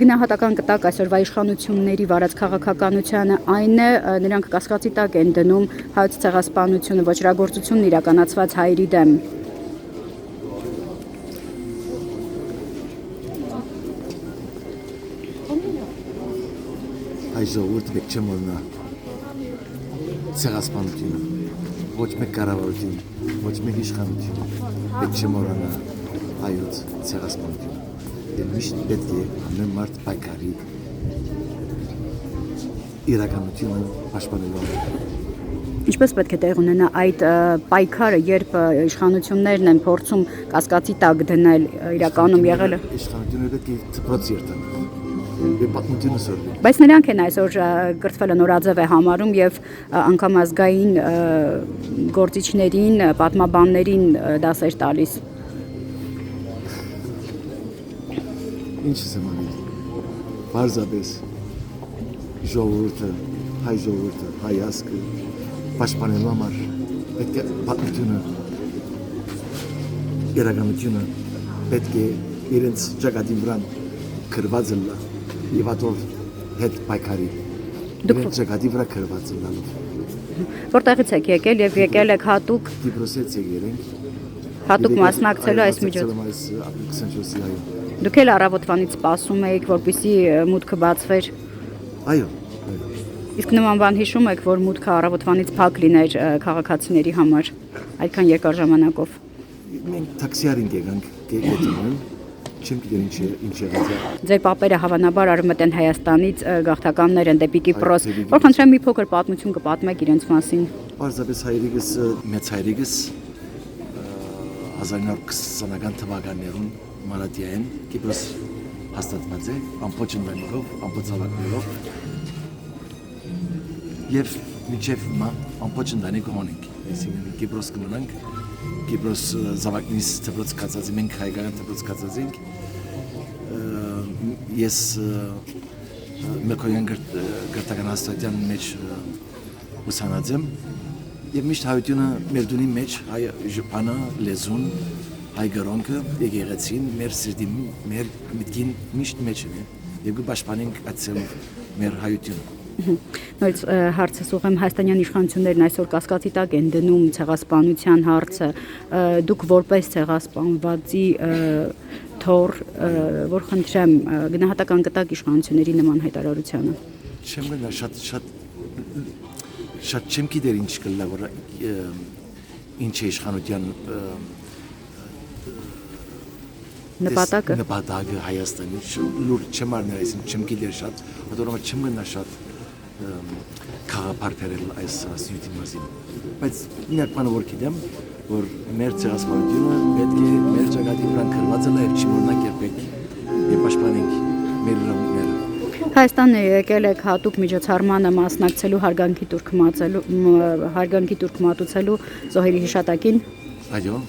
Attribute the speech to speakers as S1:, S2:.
S1: գնահատական կտակ այսօրվա իշխանությունների վարած քաղաքականությանը այն է, նրանք կասկածի տակ են դնում հայոց ցեղասպանությունը, ոչրագործությունն իրականացված հայերի դեմ։
S2: Հայ ժողովուրդը պետք չէ մոռանա ցեղասպանությունը, ոչ մեկ կառավարություն, ոչ մեկ իշխանություն պետք չէ մոռանա հայոց ցեղասպանությունը։ Եվ միշտ պետք է ամեն մարդ պայքարի իրականությունը պաշտպանելու համար։
S1: Ինչպես պետք է տեղ ունենա այդ պայքարը, երբ իշխանություններն են փորձում կասկածի տակ դնել իրականում եղել է։
S2: Իշխանությունները պետք է դպրոց երթան։ Պատմությունը սորվի։
S1: Բայց նրանք են այսօր կրթվելը նորաձև է համարում եւ անգամ ազգային գործիչներին, պատմաբաններին դասեր տալիս։
S2: Ինչ եմ անել։ Պարզապես ժողովուրդը, հայ ազգը պաշտպանելու համար պետք է պատմությունը, իրականությունը պետք է իրենց ճակատի վրա քրված լա եւ ատով հետ պայքարի։ Իրենց ճակատի վրա քրված լալով։
S1: Որտեղից եք եկել եւ եկել եք հատուկ
S2: Դիբրոսից եկել
S1: հատուկ մասնակցելու այս
S2: միջոցառմանը։
S1: Դուք էլ առավոտվանից սպասում եք, որպեսզի մուտքը բացվեր։
S2: Այո։
S1: Իսկ նման բան հիշում եք, որ մուտքը առավոտվանից փակ լիներ քաղաքացիների համար այդքան երկար ժամանակով։
S2: Մենք տաքսիարին եկանք գետին, չեմ գիտեր ինչ եղած է։
S1: Ձեր պապերը հավանաբար արմտ են Հայաստանից, գաղթականներ են դեպի Կիպրոս։ Որ խնդրեմ մի փոքր պատմություն կպատմեք իրենց մասին։
S2: Պարզապես հայրիկս, մեծ հայրիկս 1920-ական թվականներում Մարատիայում Կիպրոս հաստատված է, ամբողջ ընտանիքով, ամբողջ զավակներով։ Եվ մինչև հիմա ամբողջ ընտանիքը ունենք, այսինքն Կիպրոս կմնանք, Կիպրոս զավակներից դպրոց կացած ենք, հայկական դպրոց կացած ենք։ Ես Մեկոյան գրթական հաստատության մեջ ուսանած եմ եւ միշտ հայությունը մեր դունի մեջ հայ ժպանը, լեզուն, հայ գրոնքը, եկեղեցին, մեր սիրտի, մեր միտքին միշտ մեջ է եւ կպաշտպանենք այցելով մեր հայությունը։
S1: Նույնիսկ հարցս ուղղեմ հայաստանյան իշխանություններն այսօր կասկածի տակ են դնում ցեղասպանության հարցը։ Դուք որպես ցեղասպանվածի թոր, որ խնդրեմ գնահատական կտակ իշխանությունների նման հայտարարությանը։
S2: Չեմ գնա շատ չեմ գիտեր ինչ կլա որ ինչ է իշխանության նպատակը Հայաստանի լուր չեմ արնել այսինքն չեմ գիտեր շատ, որովհետեւ չեմ գնա շատ քաղաքապարտերել այս ասյունի մասին, բայց միակ բանը որ գիտեմ, որ մեր ցեղասպանությունը պետք է մեր ճակատի վրա քրված լա եւ չմոռանանք երբեք եւ պաշտպանենք մեր իրավունքները։
S1: Հայաստանը եկել եք հատուկ միջոցառմանը մասնակցելու հարգանքի տուրք մատուցելու Զոհերի հիշատակին։
S2: Այո։